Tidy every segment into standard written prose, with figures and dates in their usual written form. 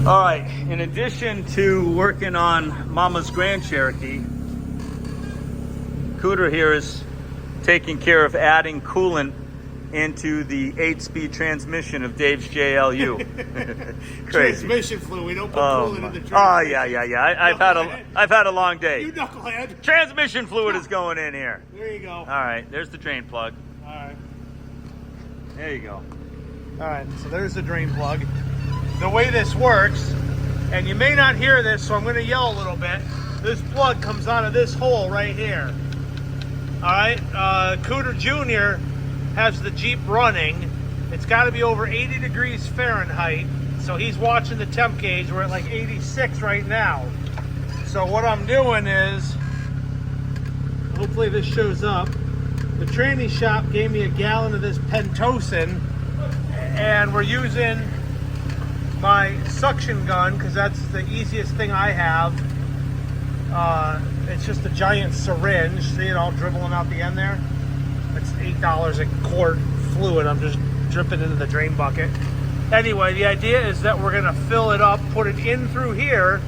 All right, in addition to working on Mama's Grand Cherokee, Cooter here is taking care of adding coolant into the 8-speed transmission of Dave's JLU. Crazy. Transmission fluid. We don't put coolant in the transmission. Oh yeah. I've had a long day. You knucklehead. Transmission fluid is going in here. There you go. All right, there's the drain plug. All right. There you go. All right, so there's the drain plug. The way this works, and you may not hear this, so I'm going to yell a little bit. This plug comes out of this hole right here. All right, Cooter Jr. has the Jeep running. It's got to be over 80 degrees Fahrenheit, so he's watching the temp gauge. We're at like 86 right now. So what I'm doing is, hopefully this shows up. The tranny shop gave me a gallon of this Pentosin, and we're using my suction gun because that's the easiest thing I have. It's just a giant syringe. See it all dribbling out the end there? It's $8 a quart fluid. I'm just dripping into the drain bucket. Anyway, the idea is that we're gonna fill it up, put it in through here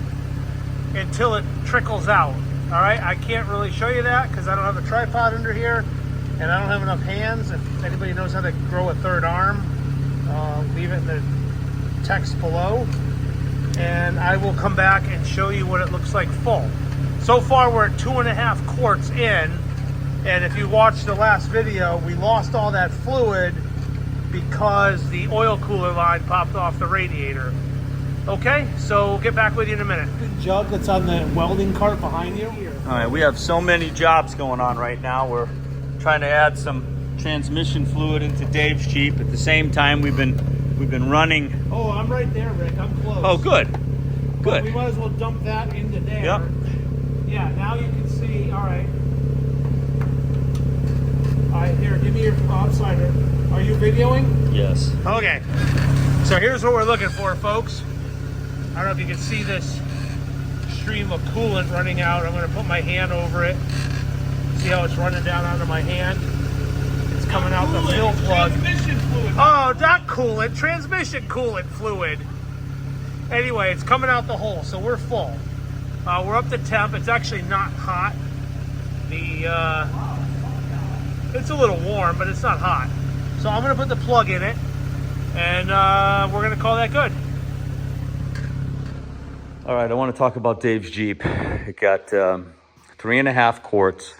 until it trickles out. All right, I can't really show you that because I don't have a tripod under here and I don't have enough hands. If anybody knows how to grow a third arm, leave it in the text below and I will come back and show you what it looks like full. So far we're at 2.5 quarts in, and if you watched the last video, we lost all that fluid because the oil cooler line popped off the radiator. Okay, so we'll get back with you in a minute. The jug that's on the welding cart behind you. All right, we have so many jobs going on right now. We're trying to add some transmission fluid into Dave's Jeep. At the same time, we've been running. Oh, I'm right there, Rick. I'm close. Oh, good. Good. We might as well dump that into there. Yep. Yeah, now you can see. All right. All right, here, give me your outsider. Are you videoing? Yes. Okay. So here's what we're looking for, folks. I don't know if you can see this stream of coolant running out. I'm going to put my hand over it. See how it's running down onto my hand? It's coming out the fill plug. Transmission fluid. Oh, not coolant. Transmission coolant fluid. Anyway, it's coming out the hole, so we're full. We're up to temp. It's actually not hot. It's a little warm, but it's not hot. So I'm going to put the plug in it, and we're going to call that good. All right, I want to talk about Dave's Jeep. It got 3.5 quarts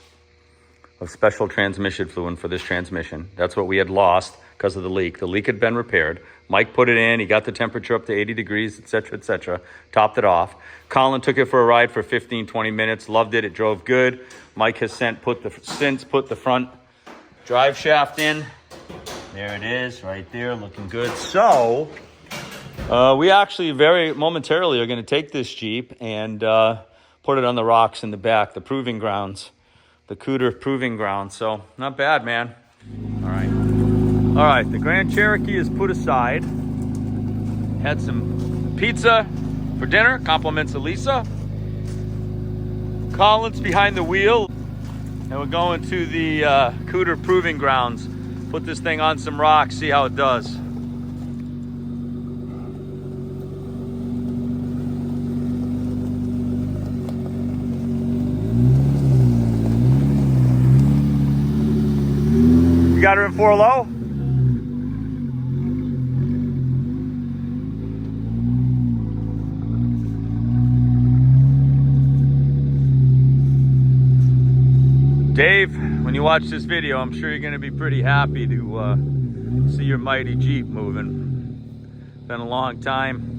of special transmission fluid for this transmission. That's what we had lost because of the leak. The leak had been repaired. Mike put it in. He got the temperature up to 80 degrees, etc., topped it off. Colin took it for a ride for 15, 20 minutes, loved it. It drove good. Mike has since put the front drive shaft in. There it is, right there, looking good. So we actually very momentarily are going to take this Jeep and put it on the rocks in the back, the proving grounds, the Cooter proving grounds. So not bad, man. All right, the Grand Cherokee is put aside. Had some pizza for dinner, compliments of Lisa. Colin's behind the wheel. And we're going to the Cooter proving grounds. Put this thing on some rocks, see how it does. You got her in 4 low? Dave, when you watch this video, I'm sure you're going to be pretty happy to see your mighty Jeep moving. Been a long time.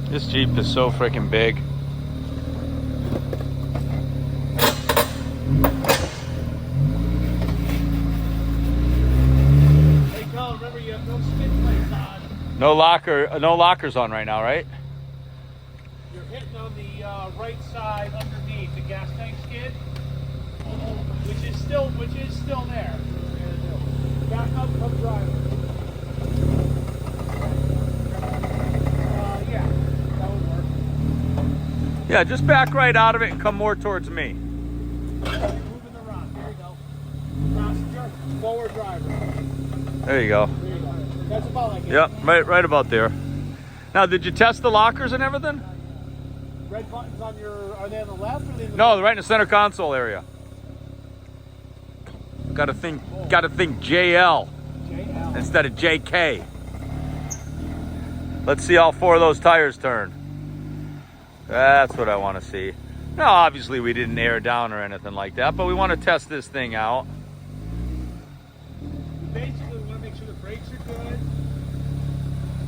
This Jeep is so freaking big. Hey, Colin, remember you have no skid plates on. No lockers on right now, right? You're hitting on the right side underneath the gas tank skid, which is still there. Back up, come driver. Yeah, that would work. Yeah, just back right out of it and come more towards me. Moving the rock. There you go. Passenger, forward driver. There you go. There you go. That's about like it. Yep, right about there. Now, did you test the lockers and everything? Red buttons on your, are they on the left or are they in the No, they're right in the center console area. Got to think JL JL. instead of JK. Let's see all 4 of those tires turn. That's what I want to see. Now, obviously, we didn't air down or anything like that, but we want to test this thing out. Basically, we want to make sure the brakes are good.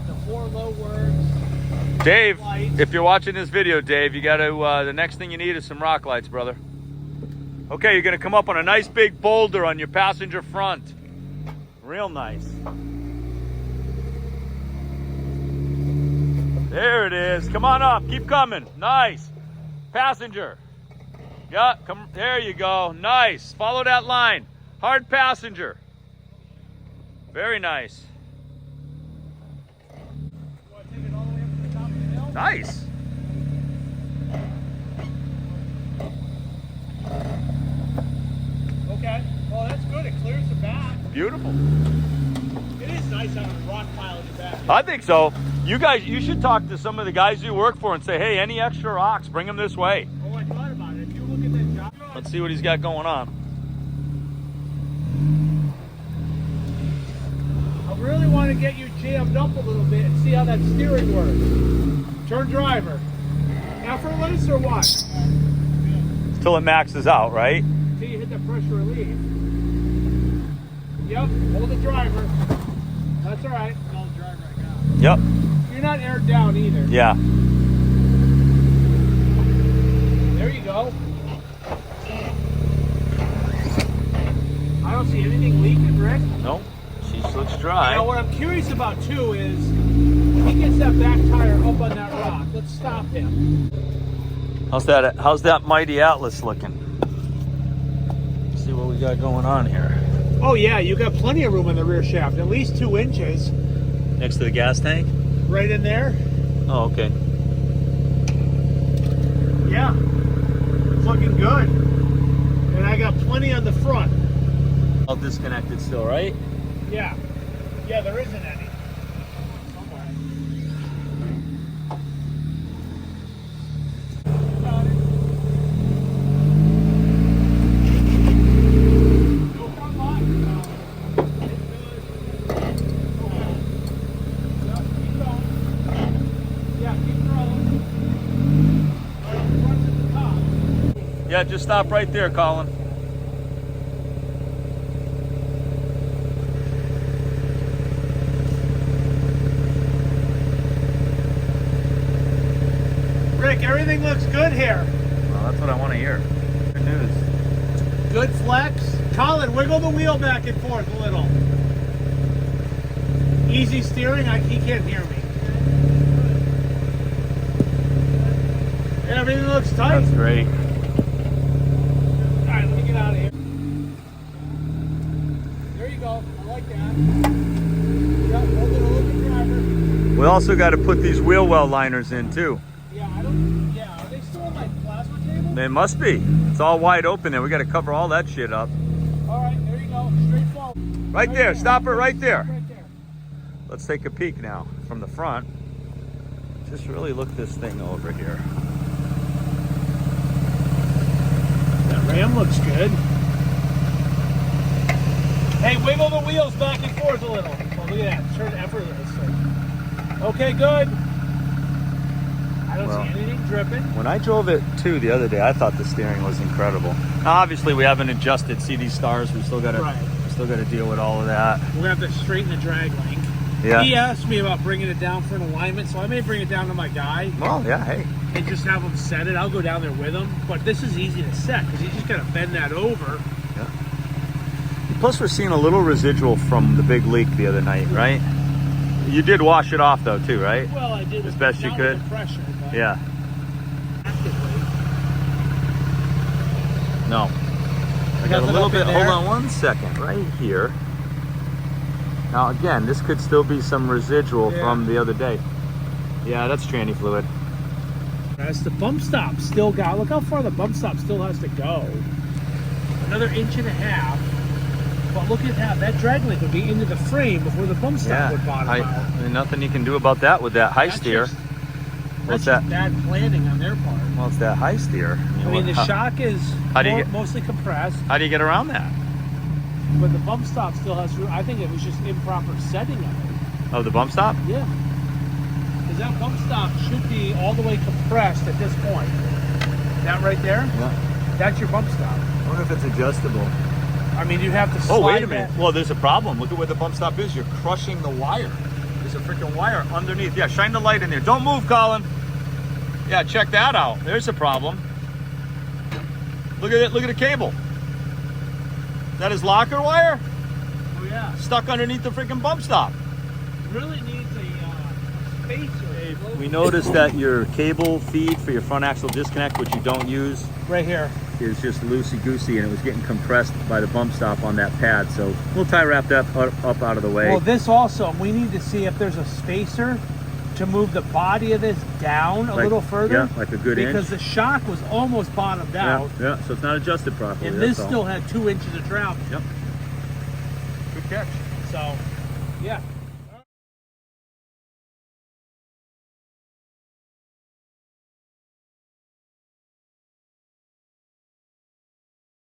The 4 low works. Dave, Lights. if you're watching this video, Dave, you got to, the next thing you need is some rock lights, brother. Okay, you're going to come up on a nice big boulder on your passenger front. Real nice. There it is. Come on up. Keep coming. Nice. Passenger. Yeah, come. There you go. Nice. Follow that line. Hard passenger. Very nice. Want to take it all the way up to the top of the hill? Nice. Okay. Well, that's good. It clears the back. Beautiful. It is nice having a rock pile in the back. I think so. You guys, you should talk to some of the guys you work for and say, hey, any extra rocks, bring them this way. Oh, I thought about it. If you look at that job. Let's see what he's got going on. I really want to get you jammed up a little bit and see how that steering works. Turn driver. Effortless or what? Till it maxes out, right? Until you hit the pressure relief. Yep, hold the driver. That's all right. Hold the driver, I got it. Yep. You're not aired down either. Yeah. There you go. I don't see anything leaking, Rick. Nope. She looks dry. Now, what I'm curious about too is when he gets that back tire up on that rock, let's stop him. How's that Mighty Atlas looking? See what we got going on here. Oh yeah, you got plenty of room in the rear shaft, at least 2 inches. Next to the gas tank? Right in there. Oh, okay. Yeah, it's looking good. And I got plenty on the front. All disconnected still, right? Yeah, yeah, there isn't any. Somewhere. Got it. No front lock? No. It's good. Okay. Yeah, keep going. Yeah, keep throwing. All right, front to the top. Yeah, just stop right there, Colin. Rick, everything looks good here. Well, that's what I want to hear. Good news. Good flex. Colin, wiggle the wheel back and forth a little. Easy steering, he can't hear me. Everything looks tight. That's great. Alright, let me get out of here. There you go. I like that. Yeah, hold it a little bit, driver. We also got to put these wheel well liners in too. Yeah, are they still on my plasma table? They must be. It's all wide open there. We got to cover all that shit up. Alright, there you go. Straight forward. Right there. Stop it right there. Right there. Let's take a peek now from the front. Just really look this thing over here. That ram looks good. Hey, wiggle the wheels back and forth a little. Oh, look at that. Turn effortlessly. Okay, good. I don't see anything dripping. When I drove it too the other day, I thought the steering was incredible. Now, obviously, we haven't adjusted CD stars. We still got to deal with all of that. We're gonna have to straighten the drag link. Yeah. He asked me about bringing it down for an alignment, so I may bring it down to my guy Well, yeah. Hey. and just have him set it. I'll go down there with him, but this is easy to set because you just gotta bend that over. Yeah. Plus, we're seeing a little residual from the big leak the other night, right? You did wash it off though too, right? Well, I did As best you not could. with the pressure, but Yeah. actively. No. I got a Nothing little up in bit. Hold there? on one second, right here. Now again, this could still be some residual Yeah. from the other day. Yeah, that's tranny fluid. That's the bump stop still got. Look how far the bump stop still has to go. Another 1.5 inches. But look at how that drag link would be into the frame before the bump stop would bottom out. There's nothing you can do about that with that high That's steer. just- What's That's that? just bad planning on their part. Well, it's that high steer. I mean, the how, shock is how do you get- mostly compressed, how do you get around that? but the bump stop still has room. I think it was just improper setting of it. Oh, the bump stop? Yeah. Because that bump stop should be all the way compressed at this point. That right there, Yeah. that's your bump stop. I wonder if it's adjustable. I mean, you have to slide Oh, wait a minute. that- Well, there's a problem. Look at where the bump stop is. You're crushing the wire. There's a freaking wire underneath. Yeah, shine the light in there. Don't move, Colin. Yeah, check that out. There's a problem. Look at it. Look at the cable. Is that his locker wire? Oh, yeah. Stuck underneath the freaking bump stop. Really needs a spacer. We noticed that your cable feed for your front axle disconnect, which you don't use, Right here. is just loosey-goosey, and it was getting compressed by the bump stop on that pad. So we'll tie wrap that up out of the way. Well, this also, we need to see if there's a spacer to move the body of this down a Like- little further. yeah, like a good because inch. the shock was almost bottomed Yeah, out, yeah, so it's not adjusted properly. and that's this all. still had 2 inches of travel. Yep. Good catch. So, yeah.